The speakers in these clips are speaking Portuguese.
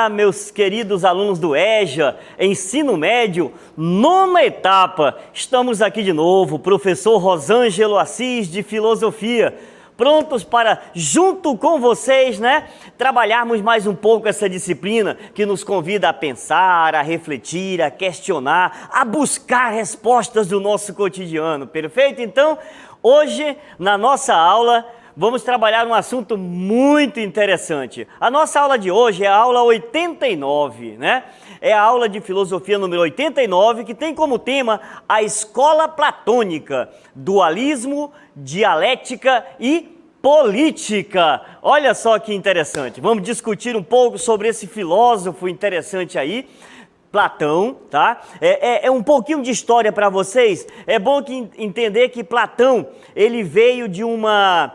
Olá, meus queridos alunos do EJA, Ensino Médio, nona etapa. Estamos aqui de novo, professor Rosângelo Assis de Filosofia, prontos para, junto com vocês, trabalharmos mais um pouco essa disciplina que nos convida a pensar, a refletir, a questionar, a buscar respostas do nosso cotidiano, perfeito? Então, hoje, na nossa aula, vamos trabalhar um assunto muito interessante. A nossa aula de hoje é a aula 89, É a aula de filosofia número 89, que tem como tema a escola platônica, dualismo, dialética e política. Olha só que interessante. Vamos discutir um pouco sobre esse filósofo interessante aí, Platão, tá? É um pouquinho de história para vocês. É bom entender que Platão, ele veio de uma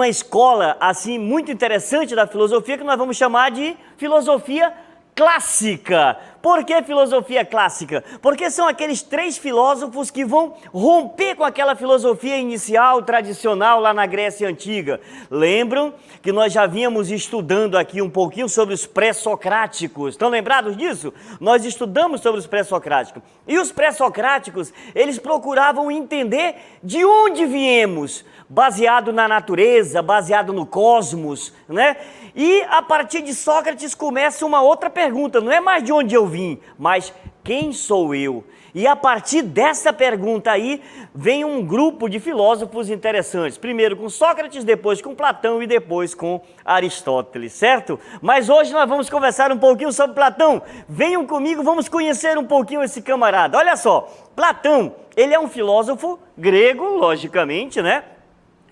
escola assim muito interessante da filosofia que nós vamos chamar de filosofia clássica. Por que filosofia clássica? Porque são aqueles três filósofos que vão romper com aquela filosofia inicial, tradicional lá na Grécia Antiga. Lembram que nós já vínhamos estudando aqui um pouquinho sobre os pré-socráticos? Estão lembrados disso? Nós estudamos sobre os pré-socráticos. E os pré-socráticos, eles procuravam entender de onde viemos, baseado na natureza, baseado no cosmos, E a partir de Sócrates começa uma outra pergunta, não é mais de onde eu vim, mas quem sou eu? E a partir dessa pergunta aí, vem um grupo de filósofos interessantes, primeiro com Sócrates, depois com Platão e depois com Aristóteles, certo? Mas hoje nós vamos conversar um pouquinho sobre Platão. Venham comigo, vamos conhecer um pouquinho esse camarada. Olha só, Platão, ele é um filósofo grego, logicamente,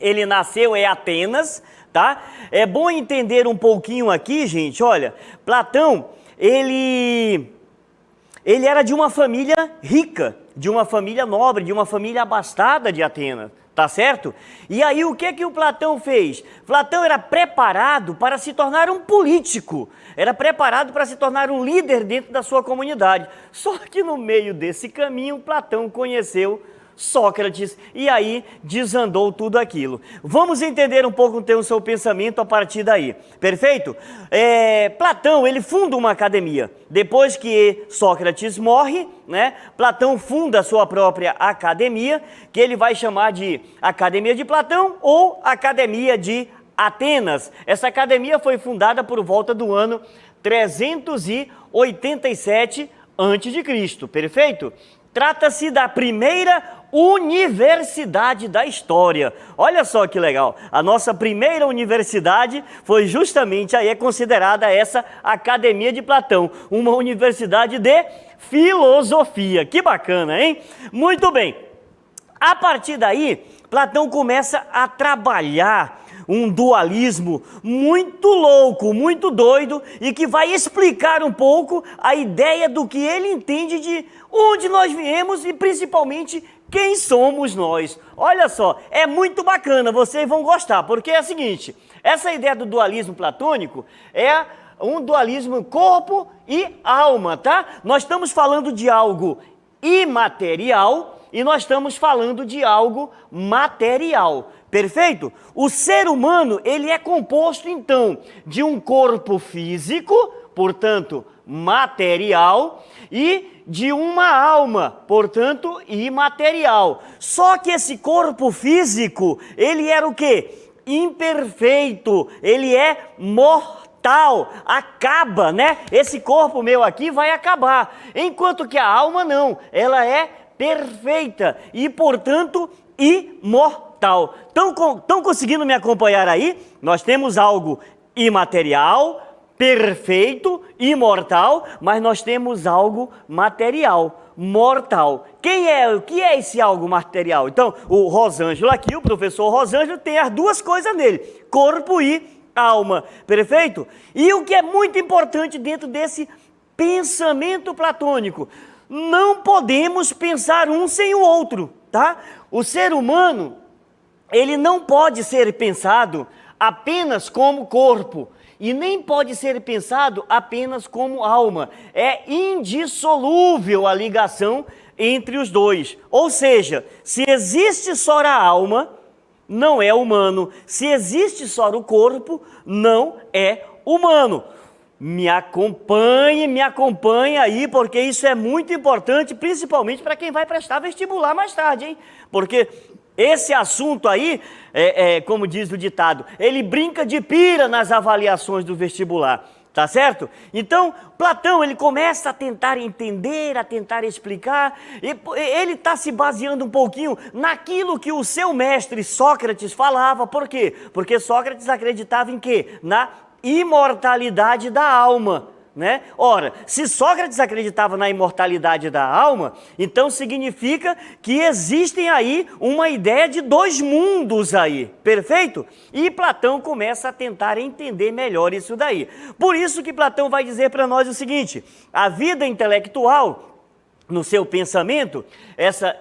Ele nasceu em Atenas, tá? É bom entender um pouquinho aqui, gente, olha, Platão, ele era de uma família rica, de uma família nobre, de uma família abastada de Atenas, tá certo? E aí o que o Platão fez? Platão era preparado para se tornar um político, era preparado para se tornar um líder dentro da sua comunidade. Só que no meio desse caminho, Platão conheceu Sócrates, e aí desandou tudo aquilo. Vamos entender um pouco o seu pensamento a partir daí, perfeito? Platão, ele funda uma academia. Depois que Sócrates morre, Platão funda a sua própria academia, que ele vai chamar de Academia de Platão ou Academia de Atenas. Essa academia foi fundada por volta do ano 387 a.C., perfeito? Trata-se da primeira universidade da história. Olha só que legal. A nossa primeira universidade foi justamente aí, é considerada essa Academia de Platão, uma universidade de filosofia. Que bacana, hein? Muito bem. A partir daí, Platão começa a trabalhar um dualismo muito louco, muito doido, e que vai explicar um pouco a ideia do que ele entende de onde nós viemos e principalmente quem somos nós. Olha só, é muito bacana, vocês vão gostar, porque é o seguinte, essa ideia do dualismo platônico é um dualismo corpo e alma, tá? Nós estamos falando de algo imaterial e nós estamos falando de algo material. Perfeito? O ser humano, ele é composto, então, de um corpo físico, portanto, material, e de uma alma, portanto, imaterial. Só que esse corpo físico, ele era o quê? Imperfeito, ele é mortal, acaba, Esse corpo meu aqui vai acabar, enquanto que a alma não, ela é perfeita e, portanto, imortal. Estão conseguindo me acompanhar aí? Nós temos algo imaterial, perfeito, imortal, mas nós temos algo material, mortal. O que é esse algo material? Então, o Rosângelo aqui, o professor Rosângelo, tem as duas coisas nele, corpo e alma, perfeito? E o que é muito importante dentro desse pensamento platônico, não podemos pensar um sem o outro, tá? O ser humano, ele não pode ser pensado apenas como corpo e nem pode ser pensado apenas como alma. É indissolúvel a ligação entre os dois. Ou seja, se existe só a alma, não é humano. Se existe só o corpo, não é humano. Me acompanhe aí, porque isso é muito importante, principalmente para quem vai prestar vestibular mais tarde, hein? Porque esse assunto aí, como diz o ditado, ele brinca de pira nas avaliações do vestibular, tá certo? Então, Platão, ele começa a tentar entender, a tentar explicar, e ele está se baseando um pouquinho naquilo que o seu mestre Sócrates falava. Por quê? Porque Sócrates acreditava em quê? Na imortalidade da alma, né? Ora, se Sócrates acreditava na imortalidade da alma, então significa que existem aí uma ideia de dois mundos aí, perfeito? E Platão começa a tentar entender melhor isso daí. Por isso que Platão vai dizer para nós o seguinte: a vida intelectual, no seu pensamento,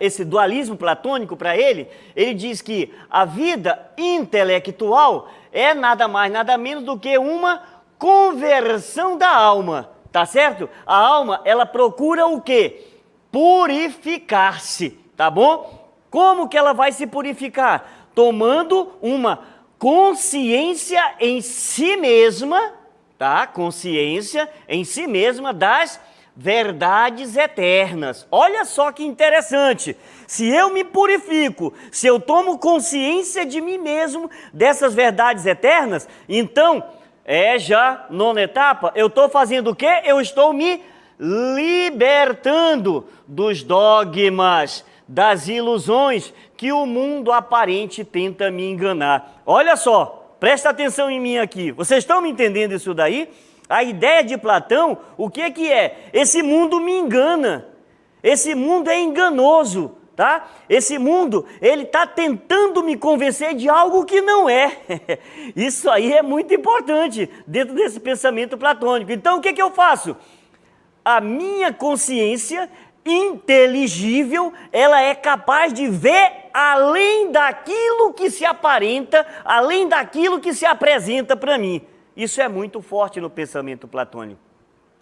esse dualismo platônico para ele diz que a vida intelectual é nada mais, nada menos do que uma conversão da alma, tá certo? A alma, ela procura o quê? Purificar-se, tá bom? Como que ela vai se purificar? Tomando uma consciência em si mesma, tá? Consciência em si mesma das verdades eternas. Olha só que interessante. Se eu me purifico, se eu tomo consciência de mim mesmo, dessas verdades eternas, então, já nona etapa, eu estou fazendo o quê? Eu estou me libertando dos dogmas, das ilusões que o mundo aparente tenta me enganar. Olha só, presta atenção em mim aqui. Vocês estão me entendendo isso daí? A ideia de Platão, o que que é? Esse mundo me engana, esse mundo é enganoso, tá? Esse mundo, ele está tentando me convencer de algo que não é. Isso aí é muito importante dentro desse pensamento platônico. Então, o que que eu faço? A minha consciência inteligível, ela é capaz de ver além daquilo que se aparenta, além daquilo que se apresenta para mim. Isso é muito forte no pensamento platônico.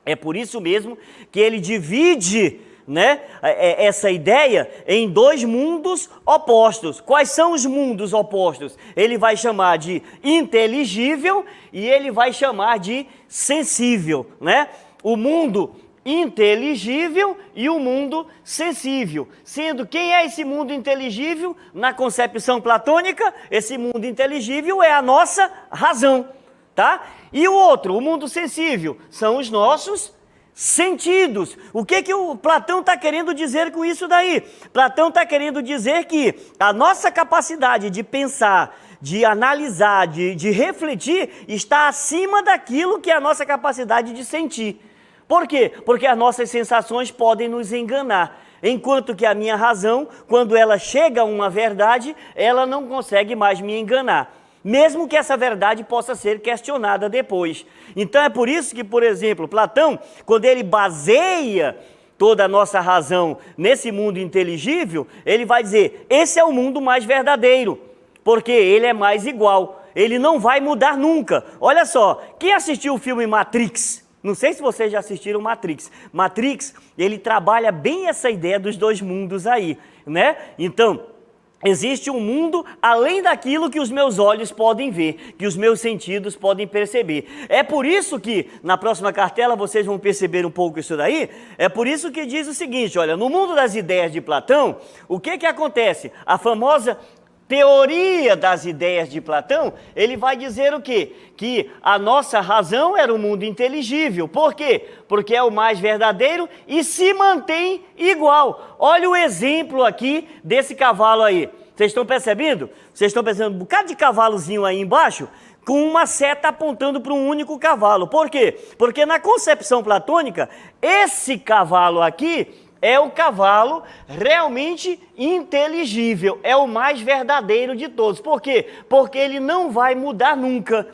É por isso mesmo que ele divide, né, essa ideia em dois mundos opostos. Quais são os mundos opostos? Ele vai chamar de inteligível e ele vai chamar de sensível, né? O mundo inteligível e o mundo sensível. Sendo quem é esse mundo inteligível? Na concepção platônica, esse mundo inteligível é a nossa razão. Tá? E o outro, o mundo sensível, são os nossos sentidos. O que que o Platão está querendo dizer com isso daí? Platão está querendo dizer que a nossa capacidade de pensar, de analisar, de refletir, está acima daquilo que é a nossa capacidade de sentir. Por quê? Porque as nossas sensações podem nos enganar. Enquanto que a minha razão, quando ela chega a uma verdade, ela não consegue mais me enganar. Mesmo que essa verdade possa ser questionada depois. Então é por isso que, por exemplo, Platão, quando ele baseia toda a nossa razão nesse mundo inteligível, ele vai dizer, esse é o mundo mais verdadeiro, porque ele é mais igual, ele não vai mudar nunca. Olha só, quem assistiu o filme Matrix? Não sei se vocês já assistiram Matrix. Matrix, ele trabalha bem essa ideia dos dois mundos aí, né? Então, existe um mundo além daquilo que os meus olhos podem ver, que os meus sentidos podem perceber. É por isso que, na próxima cartela, vocês vão perceber um pouco isso daí, é por isso que diz o seguinte, olha, no mundo das ideias de Platão, o que que acontece? A famosa teoria das ideias de Platão, ele vai dizer o quê? Que a nossa razão era o mundo inteligível. Por quê? Porque é o mais verdadeiro e se mantém igual. Olha o exemplo aqui desse cavalo aí. Vocês estão percebendo? Vocês estão percebendo um bocado de cavalozinho aí embaixo? Com uma seta apontando para um único cavalo. Por quê? Porque na concepção platônica, esse cavalo aqui é o cavalo realmente inteligível, é o mais verdadeiro de todos. Por quê? Porque ele não vai mudar nunca.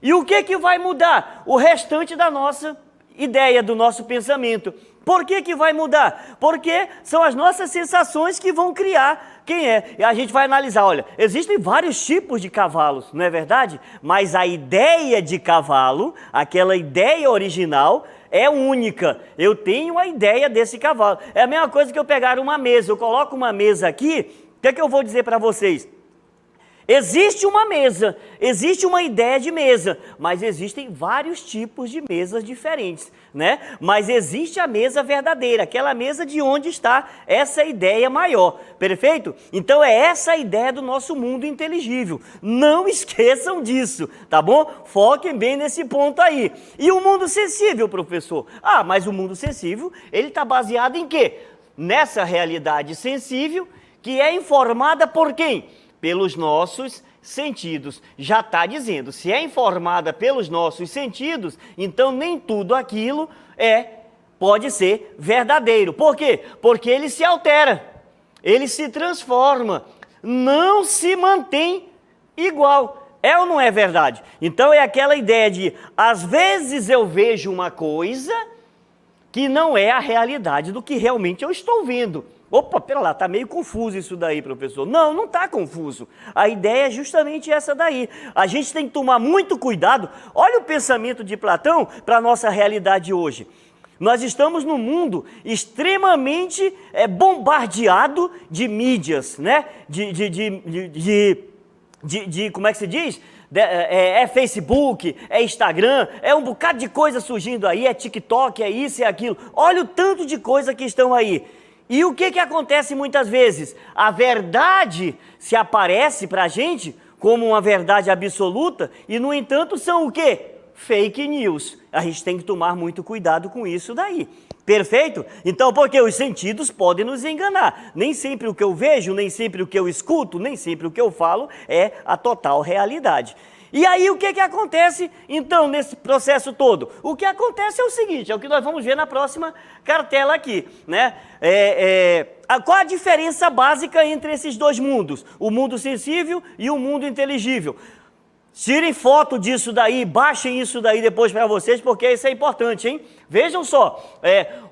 E o que que vai mudar? O restante da nossa ideia, do nosso pensamento. Por que que vai mudar? Porque são as nossas sensações que vão criar quem é. E a gente vai analisar, olha, existem vários tipos de cavalos, não é verdade? Mas a ideia de cavalo, aquela ideia original, é única. Eu tenho a ideia desse cavalo. É a mesma coisa que eu pegar uma mesa. Eu coloco uma mesa aqui, o que é que eu vou dizer para vocês? Existe uma mesa, existe uma ideia de mesa, mas existem vários tipos de mesas diferentes, né? Mas existe a mesa verdadeira, aquela mesa de onde está essa ideia maior, perfeito? Então é essa a ideia do nosso mundo inteligível. Não esqueçam disso, tá bom? Foquem bem nesse ponto aí. E o mundo sensível, professor? Ah, mas o mundo sensível, ele está baseado em quê? Nessa realidade sensível que é informada por quem? Pelos nossos sentidos. Já está dizendo, se é informada pelos nossos sentidos, então nem tudo aquilo pode ser verdadeiro. Por quê? Porque ele se altera, ele se transforma, não se mantém igual. É ou não é verdade? Então é aquela ideia de, às vezes eu vejo uma coisa que não é a realidade do que realmente eu estou vendo. Opa, pera lá, está meio confuso isso daí, professor. Não, não está confuso. A ideia é justamente essa daí. A gente tem que tomar muito cuidado. Olha o pensamento de Platão para a nossa realidade hoje. Nós estamos num mundo extremamente bombardeado de mídias, né? Como é que se diz? Facebook, é Instagram, é um bocado de coisa surgindo aí, é TikTok, é isso, é aquilo. Olha o tanto de coisa que estão aí. E o que acontece muitas vezes? A verdade se aparece para a gente como uma verdade absoluta e, no entanto, são o quê? Fake news. A gente tem que tomar muito cuidado com isso daí. Perfeito? Então, porque os sentidos podem nos enganar. Nem sempre o que eu vejo, nem sempre o que eu escuto, nem sempre o que eu falo é a total realidade. E aí o que acontece, então, nesse processo todo? O que acontece é o seguinte, é o que nós vamos ver na próxima cartela aqui, né? Qual a diferença básica entre esses dois mundos? O mundo sensível e o mundo inteligível. Tirem foto disso daí, baixem isso daí depois para vocês, porque isso é importante, hein? Vejam só,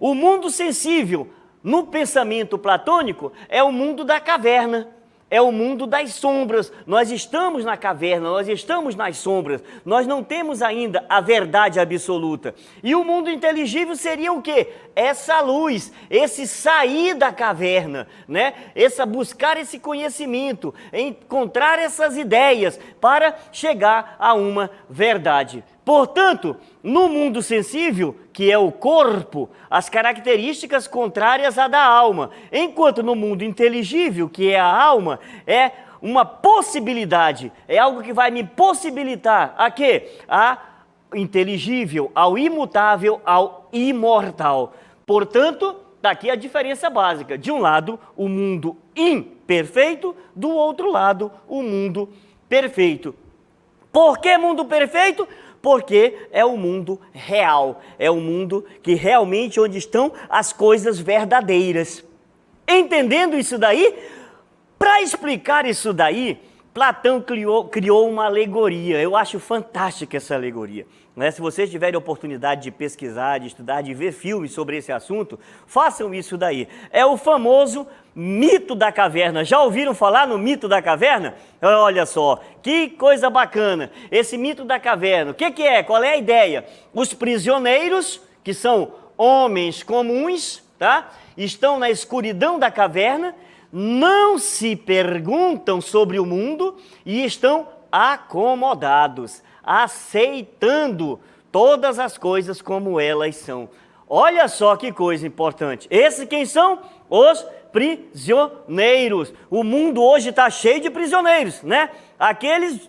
o mundo sensível, no pensamento platônico, é o mundo da caverna. É o mundo das sombras. Nós estamos na caverna, nós estamos nas sombras. Nós não temos ainda a verdade absoluta. E o mundo inteligível seria o quê? Essa luz, esse sair da caverna, né? Buscar esse conhecimento, encontrar essas ideias para chegar a uma verdade. Portanto, no mundo sensível, que é o corpo, as características contrárias à da alma, enquanto no mundo inteligível, que é a alma, é uma possibilidade, é algo que vai me possibilitar a quê? A inteligível, ao imutável, ao imortal. Portanto, está aqui a diferença básica. De um lado, o mundo imperfeito, do outro lado, o mundo perfeito. Por que mundo perfeito? Porque é o mundo real, é o mundo que realmente onde estão as coisas verdadeiras. Entendendo isso daí, para explicar isso daí, Platão criou uma alegoria. Eu acho fantástica essa alegoria, né? Se vocês tiverem oportunidade de pesquisar, de estudar, de ver filmes sobre esse assunto, façam isso daí. É o famoso mito da caverna. Já ouviram falar no mito da caverna? Olha só, que coisa bacana. Esse mito da caverna, o que é? Qual é a ideia? Os prisioneiros, que são homens comuns, tá? Estão na escuridão da caverna, não se perguntam sobre o mundo e estão acomodados, aceitando todas as coisas como elas são. Olha só que coisa importante. Esses quem são? Os prisioneiros. O mundo hoje está cheio de prisioneiros, né? Aqueles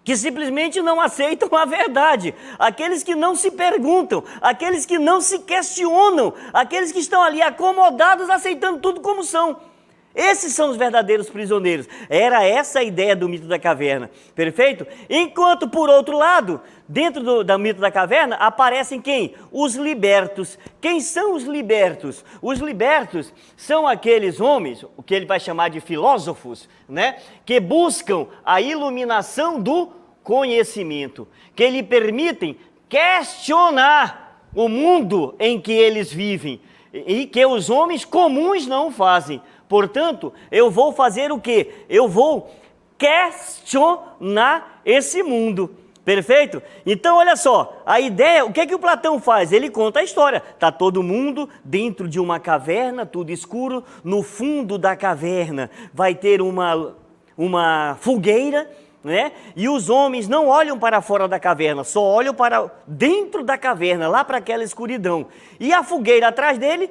que simplesmente não aceitam a verdade, aqueles que não se perguntam, aqueles que não se questionam, aqueles que estão ali acomodados, aceitando tudo como são. Esses são os verdadeiros prisioneiros. Era essa a ideia do mito da caverna, perfeito? Enquanto, por outro lado, dentro do mito da caverna, aparecem quem? Os libertos. Quem são os libertos? Os libertos são aqueles homens, o que ele vai chamar de filósofos, né? Que buscam a iluminação do conhecimento, que lhe permitem questionar o mundo em que eles vivem e que os homens comuns não fazem. Portanto, eu vou fazer o quê? Eu vou questionar esse mundo. Perfeito? Então, olha só, a ideia, o que é que o Platão faz? Ele conta a história. Está todo mundo dentro de uma caverna, tudo escuro. No fundo da caverna vai ter uma uma fogueira, né? E os homens não olham para fora da caverna, só olham para dentro da caverna, lá para aquela escuridão. E a fogueira atrás dele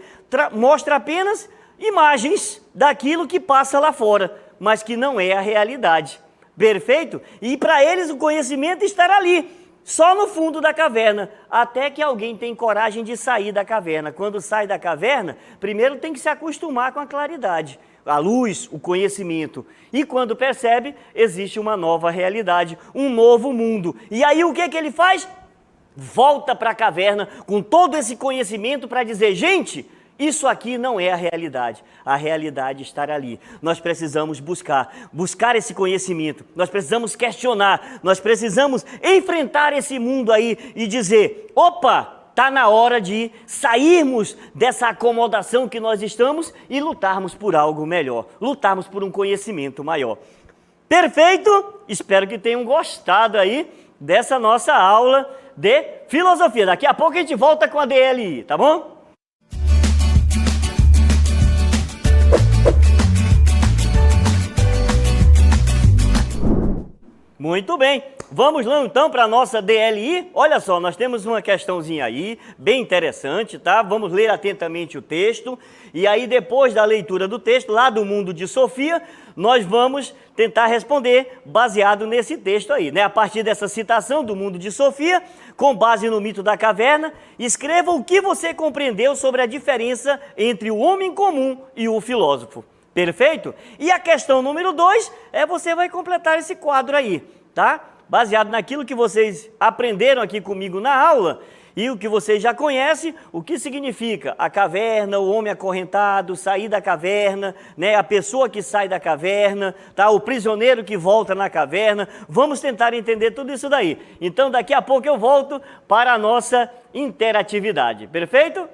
mostra apenas imagens daquilo que passa lá fora, mas que não é a realidade. Perfeito? E para eles o conhecimento estará ali, só no fundo da caverna, até que alguém tem coragem de sair da caverna. Quando sai da caverna, primeiro tem que se acostumar com a claridade, a luz, o conhecimento. E quando percebe, existe uma nova realidade, um novo mundo. E aí o que ele faz? Volta para a caverna com todo esse conhecimento para dizer, gente, isso aqui não é a realidade está ali. Nós precisamos buscar esse conhecimento, nós precisamos questionar, nós precisamos enfrentar esse mundo aí e dizer, opa, está na hora de sairmos dessa acomodação que nós estamos e lutarmos por algo melhor, lutarmos por um conhecimento maior. Perfeito? Espero que tenham gostado aí dessa nossa aula de filosofia. Daqui a pouco a gente volta com a DLI, tá bom? Muito bem, vamos lá então para a nossa DLI. Olha só, nós temos uma questãozinha aí, bem interessante, tá? Vamos ler atentamente o texto, e aí depois da leitura do texto, lá do Mundo de Sofia, nós vamos tentar responder baseado nesse texto aí, né? A partir dessa citação do Mundo de Sofia, com base no mito da caverna, escreva o que você compreendeu sobre a diferença entre o homem comum e o filósofo. Perfeito? E a questão número 2 você vai completar esse quadro aí, tá? Baseado naquilo que vocês aprenderam aqui comigo na aula e o que vocês já conhecem, o que significa a caverna, o homem acorrentado, sair da caverna, né? A pessoa que sai da caverna, tá? O prisioneiro que volta na caverna. Vamos tentar entender tudo isso daí. Então, daqui a pouco eu volto para a nossa interatividade. Perfeito?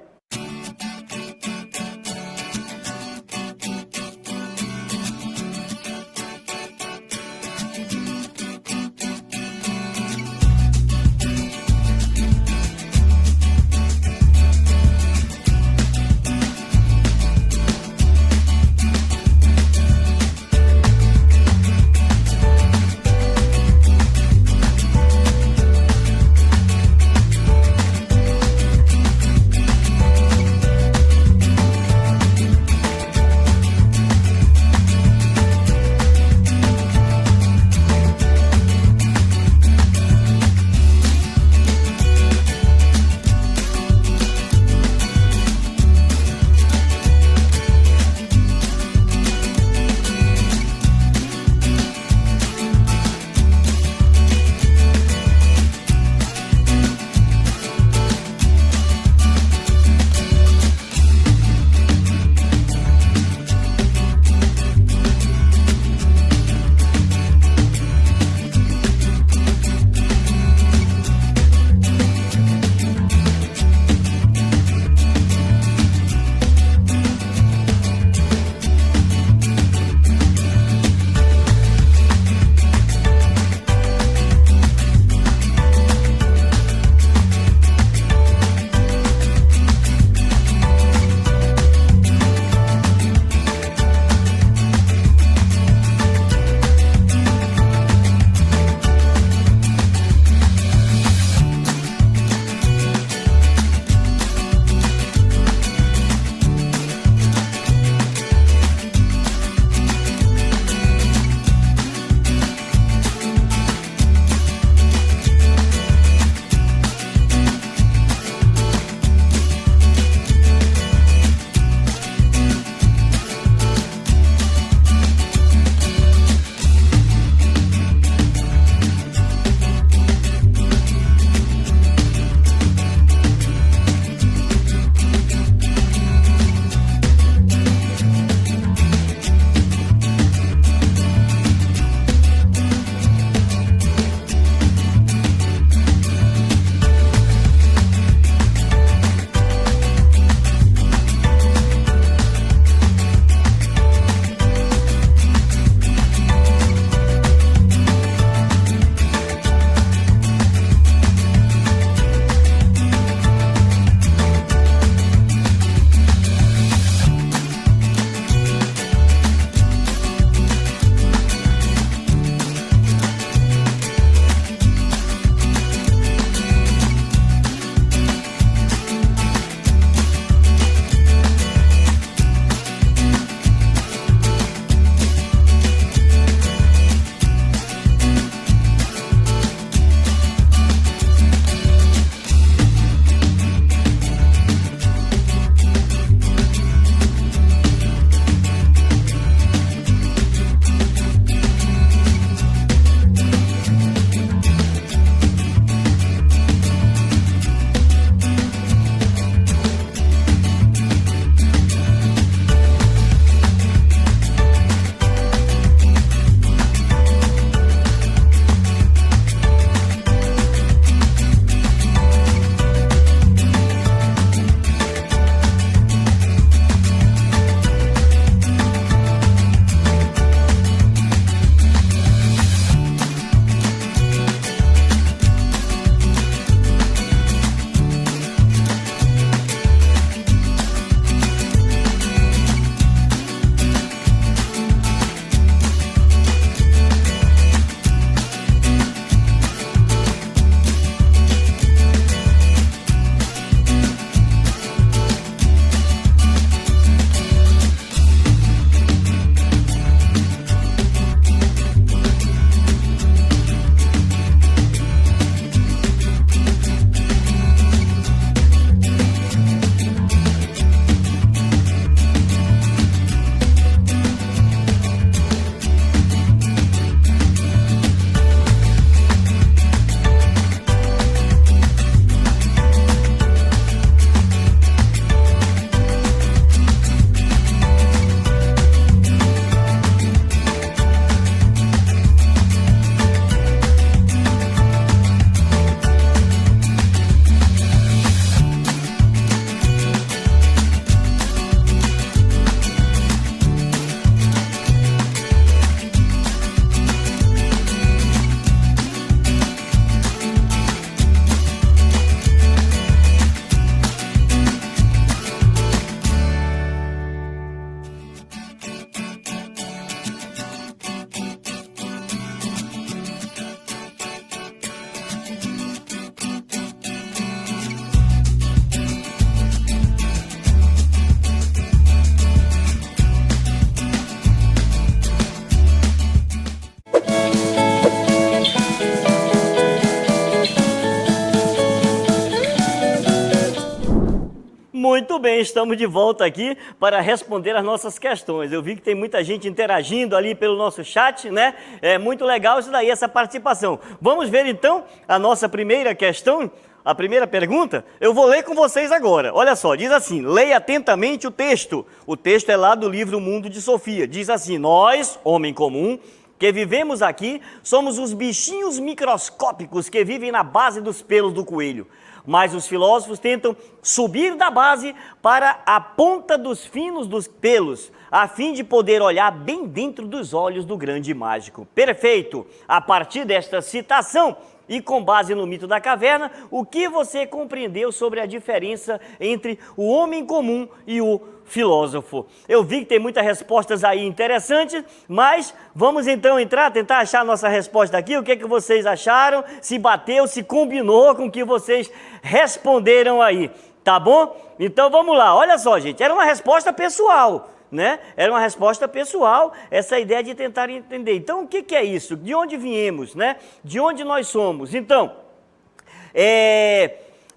Muito bem, estamos de volta aqui para responder as nossas questões. Eu vi que tem muita gente interagindo ali pelo nosso chat, né? É muito legal isso daí, essa participação. Vamos ver então a nossa primeira questão, a primeira pergunta? Eu vou ler com vocês agora. Olha só, diz assim, leia atentamente o texto. O texto é lá do livro Mundo de Sofia. Diz assim, nós, homem comum, que vivemos aqui, somos os bichinhos microscópicos que vivem na base dos pelos do coelho. Mas os filósofos tentam subir da base para a ponta dos finos dos pelos, a fim de poder olhar bem dentro dos olhos do grande mágico. Perfeito! A partir desta citação, e com base no mito da caverna, o que você compreendeu sobre a diferença entre o homem comum e o filósofo? Eu vi que tem muitas respostas aí interessantes, mas vamos então tentar achar a nossa resposta aqui. O que vocês acharam? Se bateu, se combinou com o que vocês responderam aí, tá bom? Então vamos lá, olha só gente, era uma resposta pessoal, né? Era uma resposta pessoal, essa ideia de tentar entender. Então, o que é isso? De onde viemos, né? De onde nós somos? Então,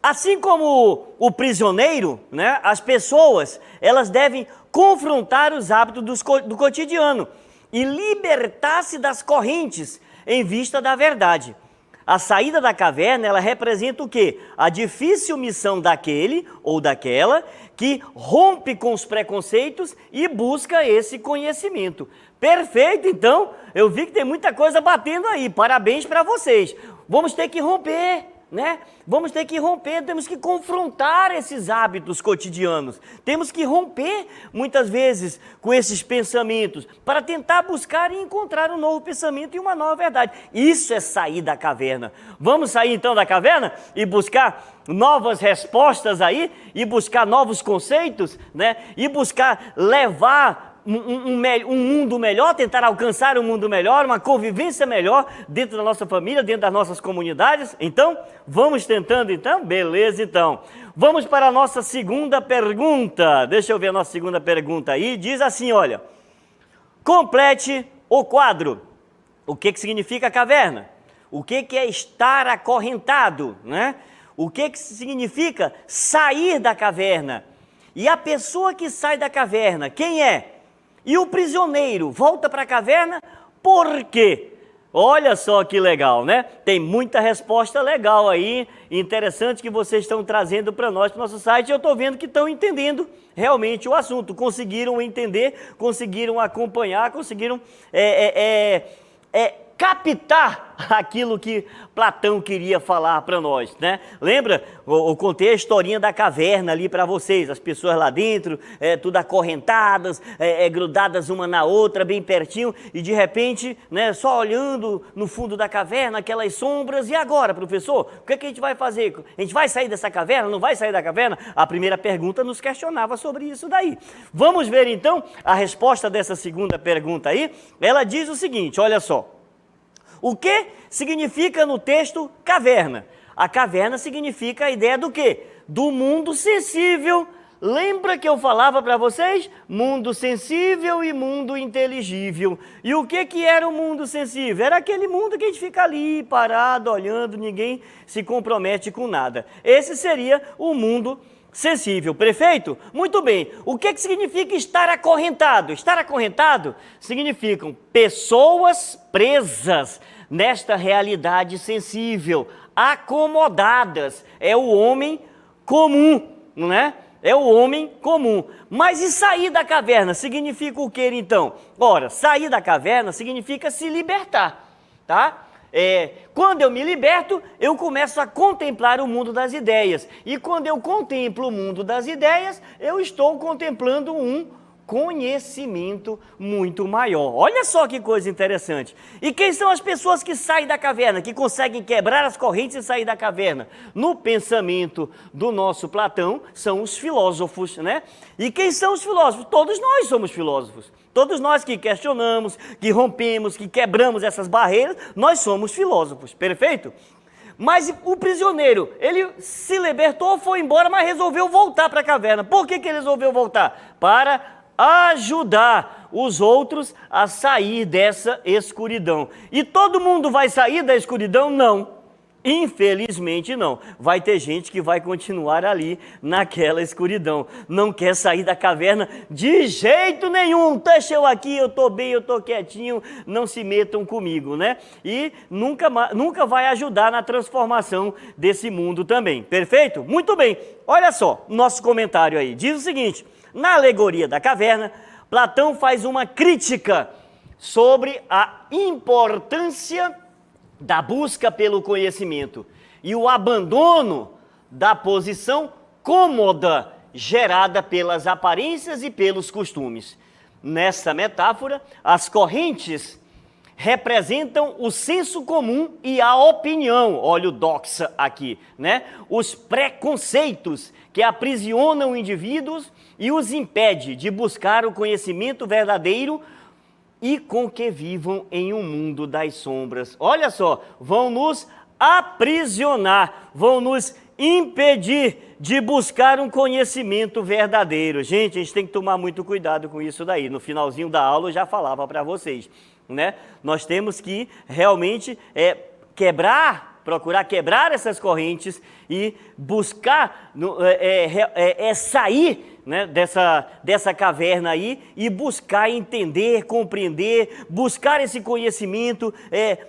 assim como o prisioneiro, né? As pessoas, elas devem confrontar os hábitos do cotidiano e libertar-se das correntes em vista da verdade. A saída da caverna, ela representa o quê? A difícil missão daquele ou daquela que rompe com os preconceitos e busca esse conhecimento. Perfeito, então, eu vi que tem muita coisa batendo aí, parabéns para vocês. Vamos ter que romper, né? Vamos ter que romper, temos que confrontar esses hábitos cotidianos. Temos que romper, muitas vezes, com esses pensamentos, para tentar buscar e encontrar um novo pensamento e uma nova verdade. Isso é sair da caverna. Vamos sair, então, da caverna e buscar novas respostas aí, e buscar novos conceitos, né? E buscar levar um mundo melhor, tentar alcançar um mundo melhor, uma convivência melhor dentro da nossa família, dentro das nossas comunidades. Então, vamos tentando então? Beleza, então. Vamos para a nossa segunda pergunta. Deixa eu ver a nossa segunda pergunta aí. Diz assim, olha, complete o quadro. O que significa caverna? O que é estar acorrentado, né? O que significa sair da caverna? E a pessoa que sai da caverna, quem é? E o prisioneiro volta para a caverna, por quê? Olha só que legal, né? Tem muita resposta legal aí, interessante que vocês estão trazendo para nós, para o nosso site. Eu estou vendo que estão entendendo realmente o assunto, conseguiram entender, conseguiram acompanhar, conseguiram captar aquilo que Platão queria falar para nós, né? Lembra? Eu contei a historinha da caverna ali para vocês, as pessoas lá dentro, tudo acorrentadas, grudadas uma na outra, bem pertinho, e de repente, né, só olhando no fundo da caverna, aquelas sombras. E agora, professor, o que a gente vai fazer? A gente vai sair dessa caverna? Não vai sair da caverna? A primeira pergunta nos questionava sobre isso daí. Vamos ver então a resposta dessa segunda pergunta aí. Ela diz o seguinte, olha só. O que significa no texto caverna? A caverna significa a ideia do quê? Do mundo sensível. Lembra que eu falava para vocês? Mundo sensível e mundo inteligível. E o que era o mundo sensível? Era aquele mundo que a gente fica ali parado, olhando, ninguém se compromete com nada. Esse seria o mundo sensível, perfeito? Muito bem. O que significa estar acorrentado? Estar acorrentado significam pessoas presas nesta realidade sensível, acomodadas. É o homem comum, não é? É o homem comum. Mas e sair da caverna significa o que então? Ora, sair da caverna significa se libertar, tá? Quando eu me liberto, eu começo a contemplar o mundo das ideias. E quando eu contemplo o mundo das ideias, eu estou contemplando um conhecimento muito maior. Olha só que coisa interessante. E quem são as pessoas que saem da caverna, que conseguem quebrar as correntes e sair da caverna? No pensamento do nosso Platão, são os filósofos, né? E quem são os filósofos? Todos nós somos filósofos. Todos nós que questionamos, que rompemos, que quebramos essas barreiras, nós somos filósofos, perfeito? Mas o prisioneiro, ele se libertou, foi embora, mas resolveu voltar para a caverna. Por que ele resolveu voltar? Para ajudar os outros a sair dessa escuridão. E todo mundo vai sair da escuridão? Não. Infelizmente não. Vai ter gente que vai continuar ali naquela escuridão. Não quer sair da caverna de jeito nenhum. Deixa eu aqui, eu estou bem, eu estou quietinho, não se metam comigo, né? E nunca vai ajudar na transformação desse mundo também. Perfeito? Muito bem. Olha só, nosso comentário aí. Diz o seguinte, na alegoria da caverna, Platão faz uma crítica sobre a importância da busca pelo conhecimento e o abandono da posição cômoda gerada pelas aparências e pelos costumes. Nessa metáfora, as correntes representam o senso comum e a opinião, olha o doxa aqui, né? Os preconceitos que aprisionam indivíduos e os impede de buscar o conhecimento verdadeiro e com que vivam em um mundo das sombras. Olha só, vão nos aprisionar, vão nos impedir de buscar um conhecimento verdadeiro. Gente, a gente tem que tomar muito cuidado com isso daí. No finalzinho da aula eu já falava para vocês, né? Nós temos que realmente procurar quebrar essas correntes e buscar sair, né, dessa caverna aí e buscar entender, compreender, buscar esse conhecimento,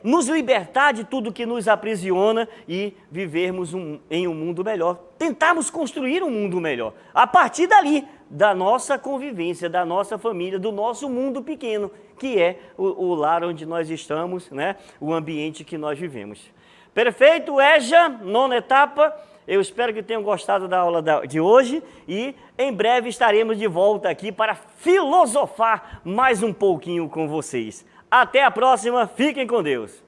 nos libertar de tudo que nos aprisiona e vivermos em um mundo melhor. Tentarmos construir um mundo melhor, a partir dali, da nossa convivência, da nossa família, do nosso mundo pequeno, que é o lar onde nós estamos, né, o ambiente que nós vivemos. Perfeito, EJA, nona etapa. Eu espero que tenham gostado da aula de hoje e em breve estaremos de volta aqui para filosofar mais um pouquinho com vocês. Até a próxima, fiquem com Deus.